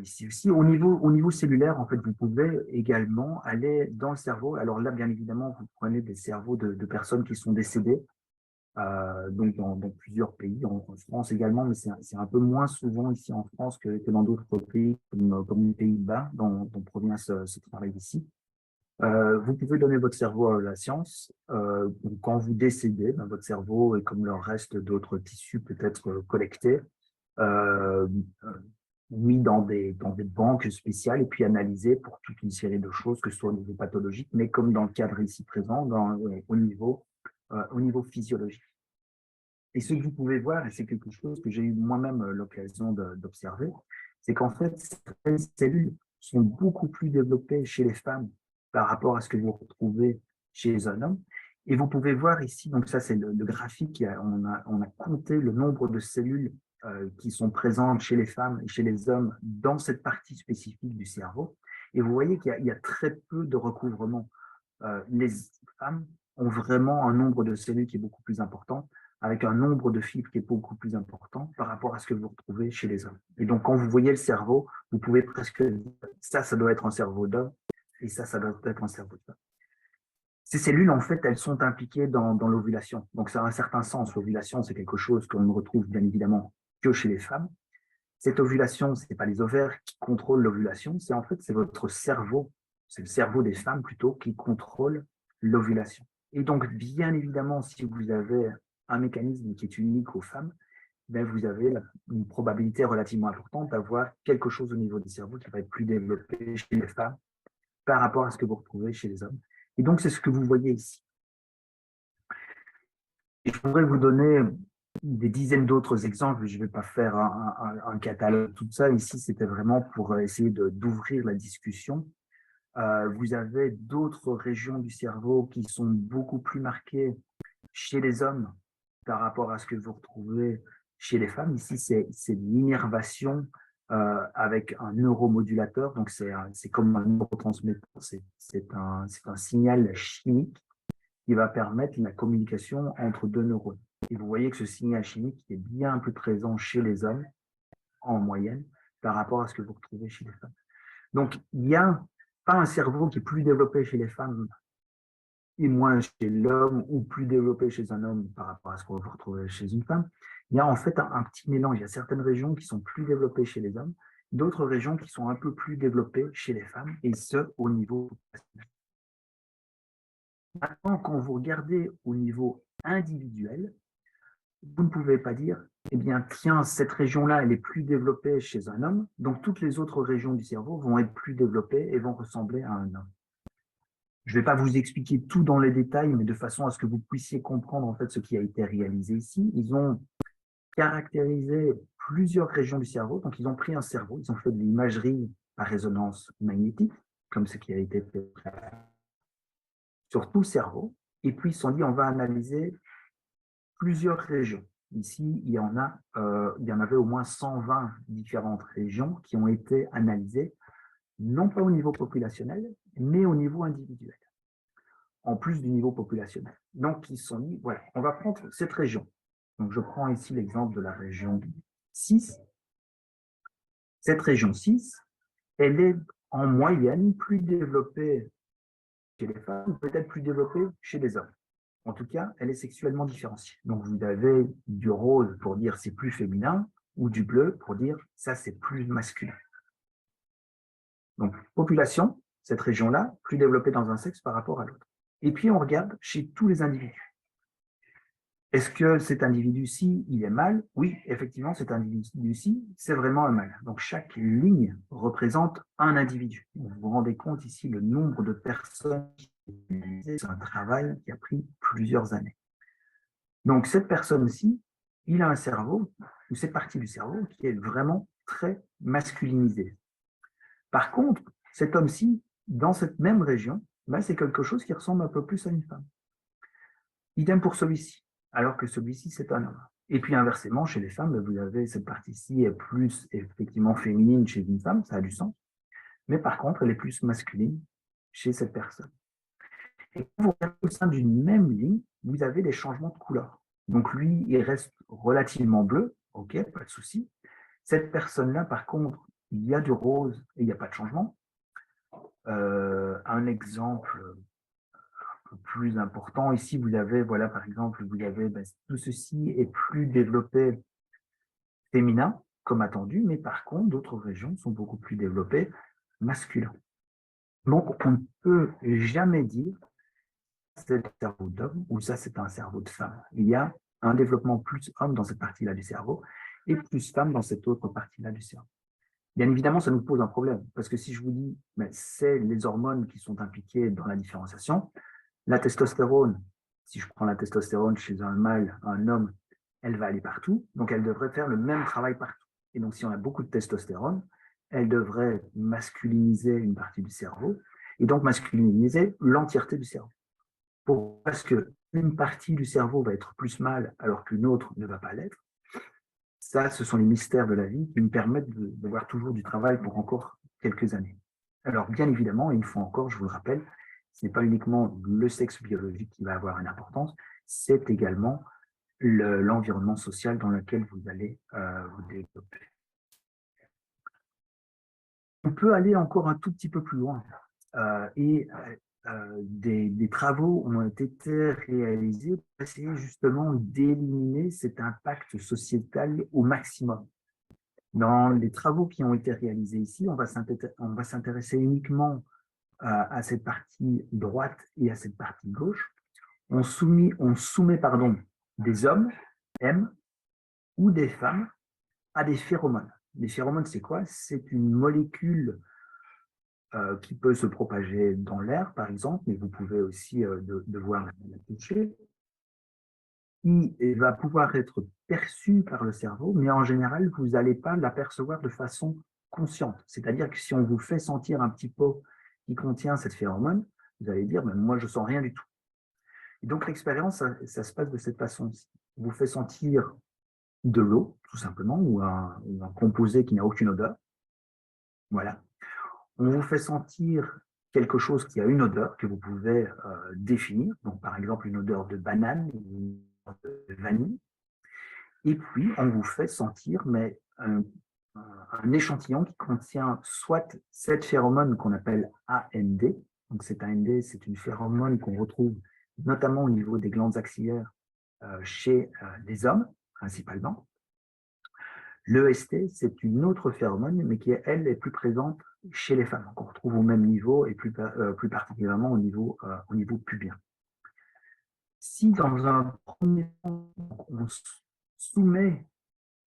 ici aussi. Au niveau cellulaire, en fait, vous pouvez également aller dans le cerveau. Alors là, bien évidemment, vous prenez des cerveaux de personnes qui sont décédées, donc dans plusieurs pays, en France également, mais c'est un peu moins souvent ici en France que dans d'autres pays, comme les Pays-Bas, dont provient ce travail ici. Vous pouvez donner votre cerveau à la science. Donc quand vous décédez, ben, votre cerveau est comme le reste d'autres tissus peut être collecté, euh, euh, mis dans des banques spéciales et puis analysé pour toute une série de choses, que ce soit au niveau pathologique, mais comme dans le cadre ici présent, au niveau physiologique. Et ce que vous pouvez voir, et c'est quelque chose que j'ai eu moi-même l'occasion d'observer, c'est qu'en fait, certaines cellules sont beaucoup plus développées chez les femmes par rapport à ce que vous retrouvez chez un homme. Et vous pouvez voir ici, donc ça c'est le graphique, on a compté le nombre de cellules qui sont présentes chez les femmes et chez les hommes dans cette partie spécifique du cerveau. Et vous voyez qu'il y a très peu de recouvrement. Les femmes ont vraiment un nombre de cellules qui est beaucoup plus important, avec un nombre de fibres qui est beaucoup plus important par rapport à ce que vous retrouvez chez les hommes. Et donc, quand vous voyez le cerveau, vous pouvez presque dire, ça doit être un cerveau d'homme, et ça doit être un cerveau de femme. Ces cellules, en fait, elles sont impliquées dans l'ovulation. Donc, ça a un certain sens. L'ovulation, c'est quelque chose qu'on ne retrouve bien évidemment que chez les femmes. Cette ovulation, ce n'est pas les ovaires qui contrôlent l'ovulation, c'est en fait, c'est votre cerveau, c'est le cerveau des femmes plutôt qui contrôle l'ovulation. Et donc, bien évidemment, si vous avez un mécanisme qui est unique aux femmes, ben vous avez une probabilité relativement importante d'avoir quelque chose au niveau du cerveau qui va être plus développé chez les femmes par rapport à ce que vous retrouvez chez les hommes. Et donc, c'est ce que vous voyez ici. Et je pourrais vous donner des dizaines d'autres exemples. Je ne vais pas faire un catalogue de tout ça. Ici, c'était vraiment pour essayer d'ouvrir la discussion. Vous avez d'autres régions du cerveau qui sont beaucoup plus marquées chez les hommes par rapport à ce que vous retrouvez chez les femmes. Ici, c'est l'innervation avec un neuromodulateur. Donc, c'est comme un neurotransmetteur. C'est un signal chimique qui va permettre la communication entre deux neurones. Et vous voyez que ce signal chimique est bien plus présent chez les hommes, en moyenne, par rapport à ce que vous retrouvez chez les femmes. Donc, il n'y a pas un cerveau qui est plus développé chez les femmes et moins chez l'homme, ou plus développé chez un homme par rapport à ce que vous retrouvez chez une femme. Il y a en fait un petit mélange. Il y a certaines régions qui sont plus développées chez les hommes, d'autres régions qui sont un peu plus développées chez les femmes, et ce, au niveau. Maintenant, quand vous regardez au niveau individuel, vous ne pouvez pas dire, eh bien, tiens, cette région-là, elle est plus développée chez un homme, donc toutes les autres régions du cerveau vont être plus développées et vont ressembler à un homme. Je ne vais pas vous expliquer tout dans les détails, mais de façon à ce que vous puissiez comprendre en fait ce qui a été réalisé ici. Ils ont caractérisé plusieurs régions du cerveau, donc ils ont pris un cerveau, ils ont fait de l'imagerie à résonance magnétique, comme ce qui a été fait sur tout le cerveau, et puis ils se sont dit, on va analyser plusieurs régions. Ici, il y en avait au moins 120 différentes régions qui ont été analysées, non pas au niveau populationnel, mais au niveau individuel, en plus du niveau populationnel. Donc, ils se sont dit, voilà, on va prendre cette région. Donc, je prends ici l'exemple de la région 6. Cette région 6, elle est en moyenne plus développée chez les femmes ou peut-être plus développée chez les hommes. En tout cas, elle est sexuellement différenciée. Donc, vous avez du rose pour dire c'est plus féminin ou du bleu pour dire ça c'est plus masculin. Donc, population, cette région-là, plus développée dans un sexe par rapport à l'autre. Et puis, on regarde chez tous les individus. Est-ce que cet individu-ci, il est mâle? Oui, effectivement, cet individu-ci, c'est vraiment un mâle. Donc, chaque ligne représente un individu. Vous vous rendez compte ici le nombre de personnes qui ont réalisé un travail qui a pris plusieurs années. Donc, cette personne-ci, il a un cerveau, ou cette partie du cerveau, qui est vraiment très masculinisée. Par contre, cet homme-ci, dans cette même région, ben, c'est quelque chose qui ressemble un peu plus à une femme. Idem pour celui-ci, alors que celui-ci, c'est un homme. Et puis inversement, chez les femmes, vous avez cette partie-ci est plus effectivement féminine chez une femme, ça a du sens, mais par contre, elle est plus masculine chez cette personne. Et quand vous regardez au sein d'une même ligne, vous avez des changements de couleur. Donc lui, il reste relativement bleu, ok, pas de souci. Cette personne-là, par contre, il y a du rose et il n'y a pas de changement. Un exemple plus important, ici vous avez, voilà, par exemple, vous avez tout ceci est plus développé féminin, comme attendu, mais par contre, d'autres régions sont beaucoup plus développées masculin. Donc, on ne peut jamais dire c'est un cerveau d'homme ou ça, c'est un cerveau de femme. Il y a un développement plus homme dans cette partie-là du cerveau et plus femme dans cette autre partie-là du cerveau. Bien évidemment, ça nous pose un problème, parce que si je vous dis, c'est les hormones qui sont impliquées dans la différenciation, la testostérone, si je prends la testostérone chez un mâle, un homme, elle va aller partout, donc elle devrait faire le même travail partout. Et donc, si on a beaucoup de testostérone, elle devrait masculiniser une partie du cerveau, et donc masculiniser l'entièreté du cerveau. Parce qu'une partie du cerveau va être plus mâle alors qu'une autre ne va pas l'être. Ça, ce sont les mystères de la vie qui nous permettent d'avoir toujours du travail pour encore quelques années. Alors, bien évidemment, et une fois encore, je vous le rappelle, ce n'est pas uniquement le sexe biologique qui va avoir une importance, c'est également l'environnement social dans lequel vous allez vous développer. On peut aller encore un tout petit peu plus loin. Des travaux ont été réalisés pour essayer justement d'éliminer cet impact sociétal au maximum. Dans les travaux qui ont été réalisés ici, on va s'intéresser uniquement à cette partie droite et à cette partie gauche. On soumet des hommes, M, ou des femmes à des phéromones. Les phéromones, c'est quoi? C'est une molécule qui peut se propager dans l'air, par exemple, mais vous pouvez aussi devoir la toucher, qui va pouvoir être perçue par le cerveau, mais en général, vous n'allez pas l'apercevoir de façon consciente. C'est-à-dire que si on vous fait sentir un petit pot qui contient cette phéromone, vous allez dire, moi, je ne sens rien du tout. Et donc, l'expérience, ça se passe de cette façon-ci. On vous fait sentir de l'eau, tout simplement, ou un composé qui n'a aucune odeur. Voilà. On vous fait sentir quelque chose qui a une odeur que vous pouvez définir, donc par exemple une odeur de banane, une odeur de vanille, et puis on vous fait sentir un échantillon qui contient soit cette phéromone qu'on appelle AND, donc cette AND, c'est une phéromone qu'on retrouve notamment au niveau des glandes axillaires chez les hommes, principalement. L'EST, c'est une autre phéromone, mais qui, elle, est plus présente chez les femmes, qu'on retrouve au même niveau et plus particulièrement au niveau pubien. Si dans un premier temps, on soumet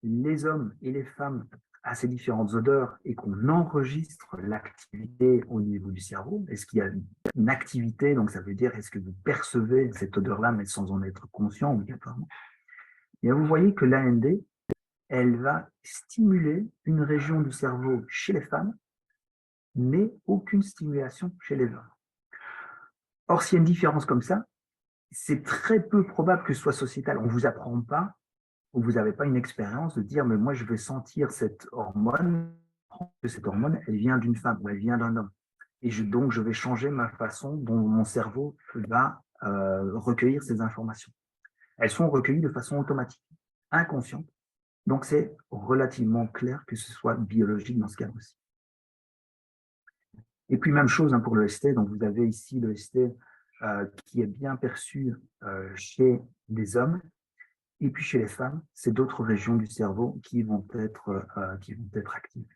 les hommes et les femmes à ces différentes odeurs et qu'on enregistre l'activité au niveau du cerveau, est-ce qu'il y a une activité, donc ça veut dire est-ce que vous percevez cette odeur-là, mais sans en être conscient obligatoirement, et vous voyez que l'AND, elle va stimuler une région du cerveau chez les femmes, mais aucune stimulation chez les hommes. Or, s'il y a une différence comme ça, c'est très peu probable que ce soit sociétal. On ne vous apprend pas, ou vous n'avez pas une expérience de dire, mais moi, je vais sentir cette hormone, elle vient d'une femme ou elle vient d'un homme. Et donc, je vais changer ma façon dont mon cerveau va recueillir ces informations. Elles sont recueillies de façon automatique, inconsciente. Donc, c'est relativement clair que ce soit biologique dans ce cas aussi. Et puis, même chose pour le ST. Donc, vous avez ici le ST qui est bien perçu chez les hommes. Et puis, chez les femmes, c'est d'autres régions du cerveau qui vont être actives.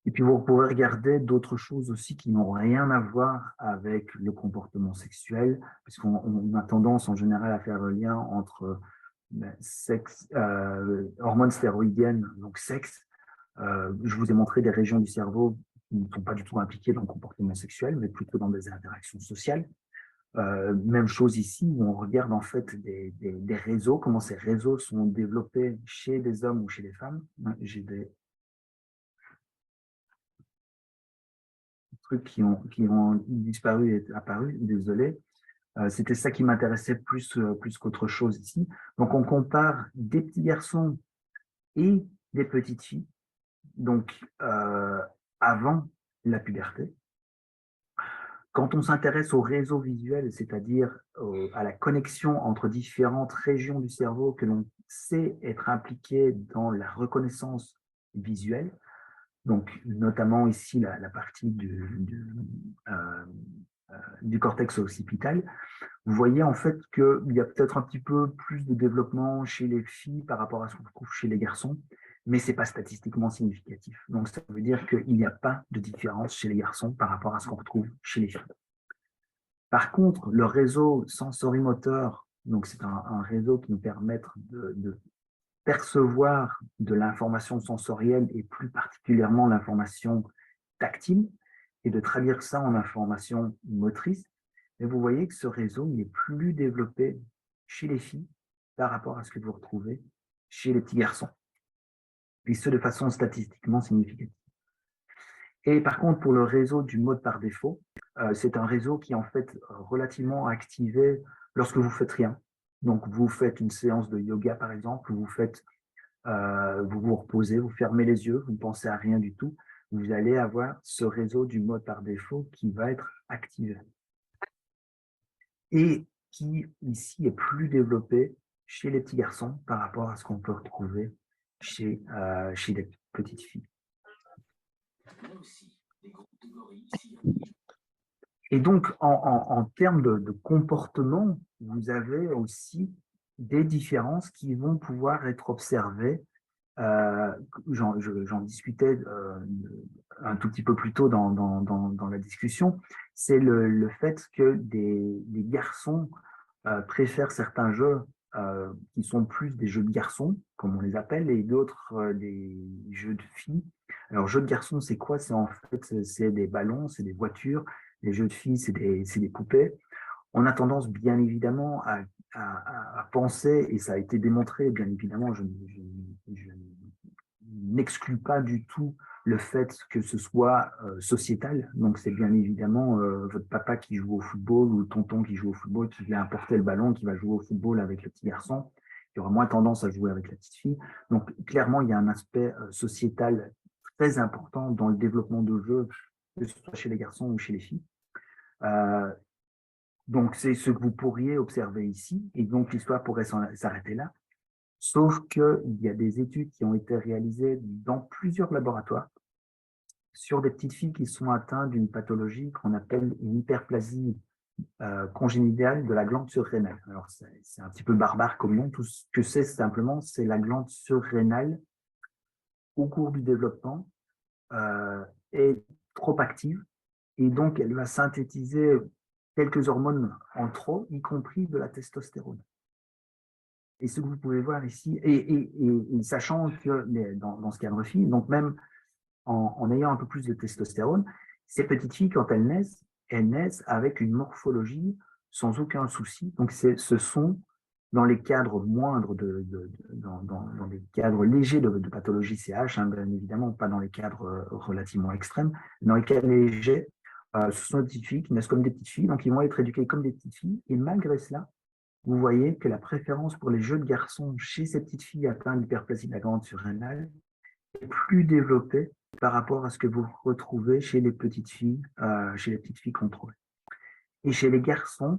Et puis, vous pouvez regarder d'autres choses aussi qui n'ont rien à voir avec le comportement sexuel, puisqu'on a tendance en général à faire le lien entre sexe, hormones stéroïdiennes, donc sexe. Je vous ai montré des régions du cerveau qui ne sont pas du tout impliquées dans le comportement sexuel, mais plutôt dans des interactions sociales. Même chose ici, où on regarde en fait des réseaux, comment ces réseaux sont développés chez les hommes ou chez les femmes. J'ai des trucs qui ont disparu et apparu, désolé. C'était ça qui m'intéressait plus qu'autre chose ici. Donc, on compare des petits garçons et des petites filles, donc avant la puberté. Quand on s'intéresse au réseau visuel, c'est-à-dire à la connexion entre différentes régions du cerveau que l'on sait être impliquées dans la reconnaissance visuelle, donc notamment ici la partie du cortex occipital, vous voyez en fait qu'il y a peut-être un petit peu plus de développement chez les filles par rapport à ce qu'on trouve chez les garçons, mais ce n'est pas statistiquement significatif. Donc ça veut dire qu'il n'y a pas de différence chez les garçons par rapport à ce qu'on retrouve chez les filles. Par contre, le réseau sensorimoteur, donc c'est un réseau qui nous permet de percevoir de l'information sensorielle et plus particulièrement l'information tactile et de traduire ça en information motrice. Et vous voyez que ce réseau il est plus développé chez les filles par rapport à ce que vous retrouvez chez les petits garçons, et ce de façon statistiquement significative. Et par contre, pour le réseau du mode par défaut, c'est un réseau qui est en fait relativement activé lorsque vous faites rien. Donc, vous faites une séance de yoga, par exemple, vous vous reposez, vous fermez les yeux, vous ne pensez à rien du tout. Vous allez avoir ce réseau du mode par défaut qui va être activé. Et qui, ici, est plus développé chez les petits garçons par rapport à ce qu'on peut retrouver chez les petites filles. Et donc, en termes de comportement, vous avez aussi des différences qui vont pouvoir être observées. J'en discutais un tout petit peu plus tôt dans la discussion. C'est le fait que des garçons préfèrent certains jeux qui sont plus des jeux de garçons, comme on les appelle, et d'autres des jeux de filles. Alors, jeux de garçons, c'est quoi? C'est en fait c'est des ballons, c'est des voitures. Les jeux de filles, c'est des poupées. On a tendance, bien évidemment, à penser, et ça a été démontré, bien évidemment, je n'exclus pas du tout le fait que ce soit sociétal. Donc, c'est bien évidemment votre papa qui joue au football ou tonton qui joue au football, qui vient apporter le ballon, qui va jouer au football avec le petit garçon, qui aura moins tendance à jouer avec la petite fille. Donc, clairement, il y a un aspect sociétal très important dans le développement de jeux, que ce soit chez les garçons ou chez les filles. Donc, c'est ce que vous pourriez observer ici, et donc l'histoire pourrait s'arrêter là. Sauf qu'il y a des études qui ont été réalisées dans plusieurs laboratoires sur des petites filles qui sont atteintes d'une pathologie qu'on appelle une hyperplasie congénitale de la glande surrénale. Alors, c'est un petit peu barbare comme nom. Tout ce que c'est simplement, c'est la glande surrénale au cours du développement est trop active et donc elle va synthétiser quelques hormones en trop, y compris de la testostérone. Et ce que vous pouvez voir ici, et sachant que dans ce cadre fille, donc même en ayant un peu plus de testostérone, ces petites filles, quand elles naissent avec une morphologie sans aucun souci. Donc, ce sont dans les cadres moindres, dans les cadres légers de pathologie CH, hein, bien évidemment, pas dans les cadres relativement extrêmes, dans les cadres légers, ce sont des petites filles qui naissent comme des petites filles, donc ils vont être éduquées comme des petites filles, et malgré cela, vous voyez que la préférence pour les jeux de garçons chez ces petites filles atteintes d'hyperplasie de la glande surrénale est plus développée par rapport à ce que vous retrouvez chez les petites filles contrôlées. Et chez les garçons,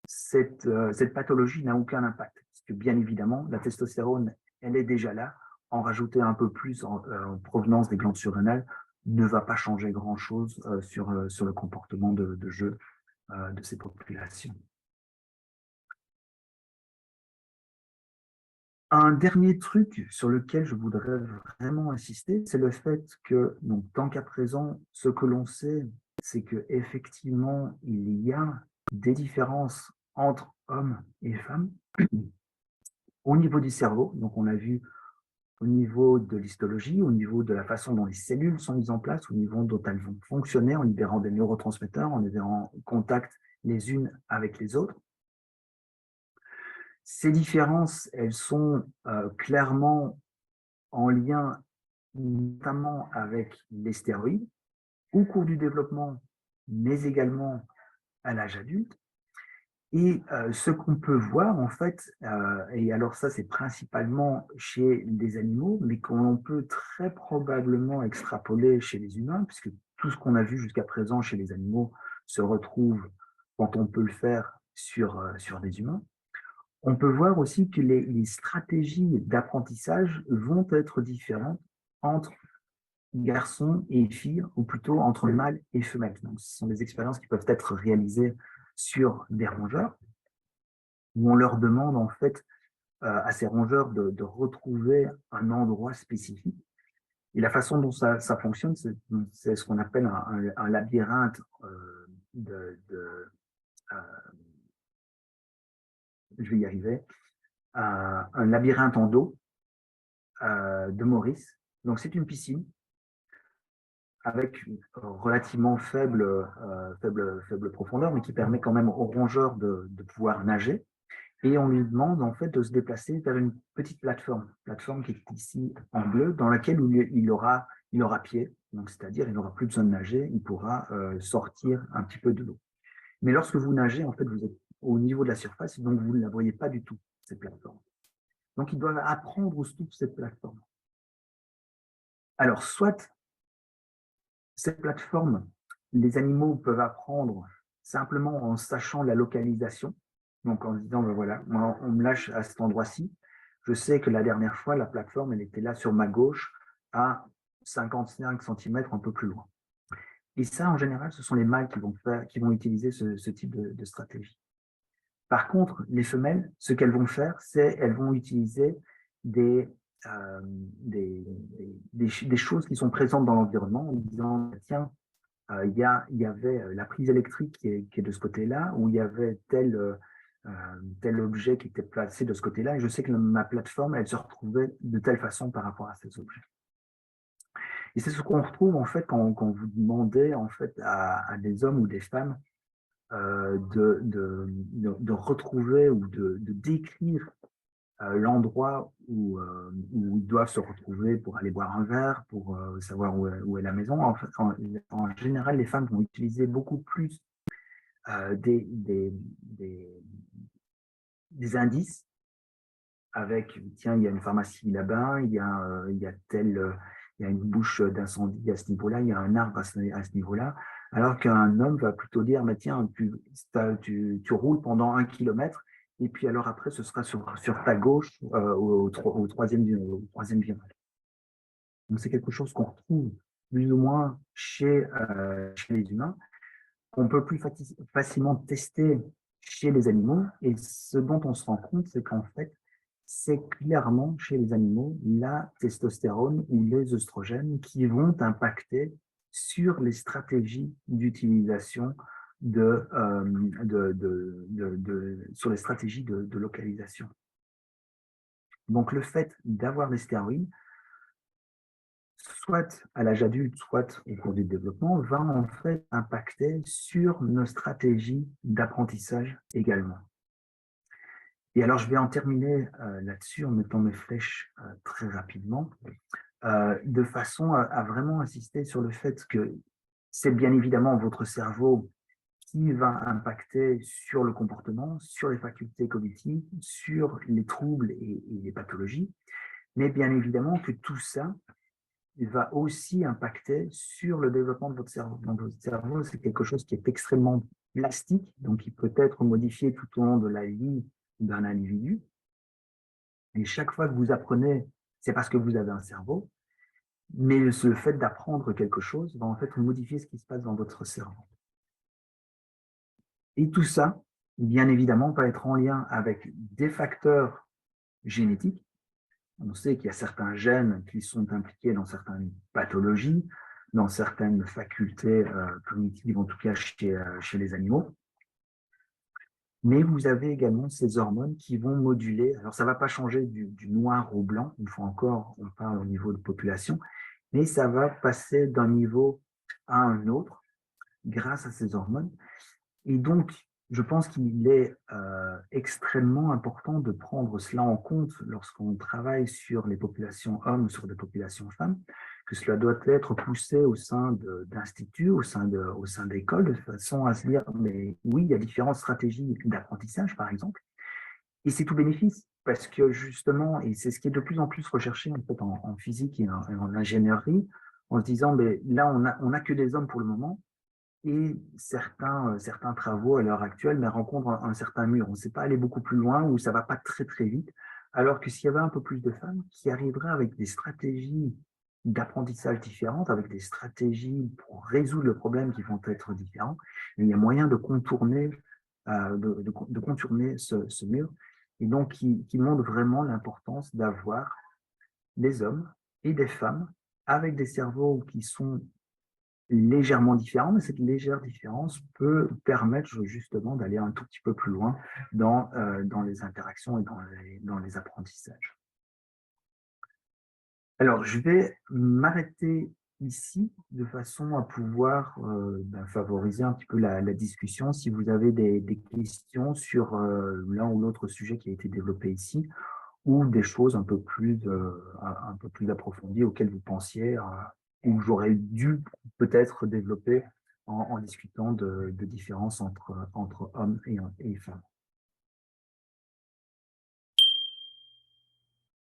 cette pathologie n'a aucun impact, parce que bien évidemment, la testostérone, elle est déjà là, en rajouter un peu plus en provenance des glandes surrénales ne va pas changer grand-chose sur le comportement de jeu de ces populations. Un dernier truc sur lequel je voudrais vraiment insister, c'est le fait que, donc, tant qu'à présent, ce que l'on sait, c'est qu'effectivement, il y a des différences entre hommes et femmes au niveau du cerveau. Donc, on a vu au niveau de l'histologie, au niveau de la façon dont les cellules sont mises en place, au niveau dont elles vont fonctionner en libérant des neurotransmetteurs, en libérant en contact les unes avec les autres. Ces différences, elles sont clairement en lien notamment avec les stéroïdes au cours du développement, mais également à l'âge adulte. Et ce qu'on peut voir, en fait, et alors ça, c'est principalement chez les animaux, mais qu'on peut très probablement extrapoler chez les humains, puisque tout ce qu'on a vu jusqu'à présent chez les animaux se retrouve, quand on peut le faire, sur des humains. On peut voir aussi que les stratégies d'apprentissage vont être différentes entre garçons et filles, ou plutôt entre mâles et femelles. Donc, ce sont des expériences qui peuvent être réalisées sur des rongeurs, où on leur demande en fait à ces rongeurs de retrouver un endroit spécifique. Et la façon dont ça fonctionne, c'est ce qu'on appelle un labyrinthe euh, je vais y arriver, un labyrinthe en dos de Maurice. Donc c'est une piscine avec une relativement faible profondeur, mais qui permet quand même aux rongeurs de pouvoir nager. Et on lui demande en fait de se déplacer vers une petite plateforme qui est ici en bleu, dans laquelle il aura pied, donc c'est-à-dire il n'aura plus besoin de nager, il pourra sortir un petit peu de l'eau. Mais lorsque vous nagez, en fait, vous êtes au niveau de la surface, donc vous ne la voyez pas du tout, cette plateforme. Donc ils doivent apprendre au sous cette plateforme. Alors, soit cette plateforme, les animaux peuvent apprendre simplement en sachant la localisation. Donc, en se disant, ben voilà, moi, on me lâche à cet endroit-ci. Je sais que la dernière fois, la plateforme, elle était là sur ma gauche, à 55 cm un peu plus loin. Et ça, en général, ce sont les mâles qui vont utiliser ce type de stratégie. Par contre, les femelles, ce qu'elles vont faire, c'est qu'elles vont utiliser des choses qui sont présentes dans l'environnement en disant, tiens, il y avait la prise électrique qui est de ce côté-là, ou il y avait tel objet qui était placé de ce côté-là, et je sais que ma plateforme, elle se retrouvait de telle façon par rapport à ces objets. Et c'est ce qu'on retrouve en fait quand vous demandez en fait à des hommes ou des femmes de retrouver ou de décrire l'endroit où ils doivent se retrouver pour aller boire un verre, pour savoir où est la maison. En fait, en général, les femmes vont utiliser beaucoup plus des indices avec, tiens, il y a une pharmacie là-bas, il y a il y a une bouche d'incendie à ce niveau-là, il y a un arbre à ce niveau-là, alors qu'un homme va plutôt dire, mais tiens, tu roules pendant 1 kilomètre, et puis alors après, ce sera sur ta gauche au troisième virage. Donc c'est quelque chose qu'on retrouve plus ou moins chez les humains, qu'on peut plus facilement tester chez les animaux, et ce dont on se rend compte, c'est qu'en fait, c'est clairement chez les animaux la testostérone ou les œstrogènes qui vont impacter sur les stratégies d'utilisation sur les stratégies de localisation. Donc le fait d'avoir des stéroïdes, soit à l'âge adulte, soit au cours du développement, va en fait impacter sur nos stratégies d'apprentissage également. Et alors, je vais en terminer là-dessus en mettant mes flèches très rapidement, de façon à vraiment insister sur le fait que c'est bien évidemment votre cerveau qui va impacter sur le comportement, sur les facultés cognitives, sur les troubles et les pathologies, mais bien évidemment que tout ça va aussi impacter sur le développement de votre cerveau. Donc, votre cerveau, c'est quelque chose qui est extrêmement plastique, donc qui peut être modifié tout au long de la vie d'un individu. Et chaque fois que vous apprenez c'est parce que vous avez un cerveau, mais le fait d'apprendre quelque chose va en fait modifier ce qui se passe dans votre cerveau. Et tout ça, bien évidemment, va être en lien avec des facteurs génétiques. On sait qu'il y a certains gènes qui sont impliqués dans certaines pathologies, dans certaines facultés cognitives, en tout cas chez les animaux. Mais vous avez également ces hormones qui vont moduler. Alors, ça ne va pas changer du noir au blanc, une fois encore, on parle au niveau de population, mais ça va passer d'un niveau à un autre grâce à ces hormones. Et donc, je pense qu'il est extrêmement important de prendre cela en compte lorsqu'on travaille sur les populations hommes ou sur des populations femmes, que cela doit être poussé au sein d'instituts, au sein d'écoles, de façon à se dire, mais oui, il y a différentes stratégies d'apprentissage, par exemple, et c'est tout bénéfice, parce que justement, et c'est ce qui est de plus en plus recherché en fait en physique et en ingénierie, en se disant, mais là, on a que des hommes pour le moment, et certains travaux à l'heure actuelle mais rencontrent un certain mur. On ne sait pas aller beaucoup plus loin ou ça ne va pas très très vite. Alors que s'il y avait un peu plus de femmes qui arriveraient avec des stratégies d'apprentissage différentes, avec des stratégies pour résoudre le problème qui vont être différents, il y a moyen de contourner, de contourner ce mur. Et donc, qui montre vraiment l'importance d'avoir des hommes et des femmes avec des cerveaux qui sont légèrement différent, mais cette légère différence peut permettre justement d'aller un tout petit peu plus loin dans les interactions et dans les apprentissages. Alors, je vais m'arrêter ici de façon à pouvoir favoriser un petit peu la discussion. Si vous avez des questions sur l'un ou l'autre sujet qui a été développé ici, ou des choses un peu plus approfondies auxquelles vous pensiez, ou j'aurais dû peut-être développer en discutant de différences entre hommes et femmes.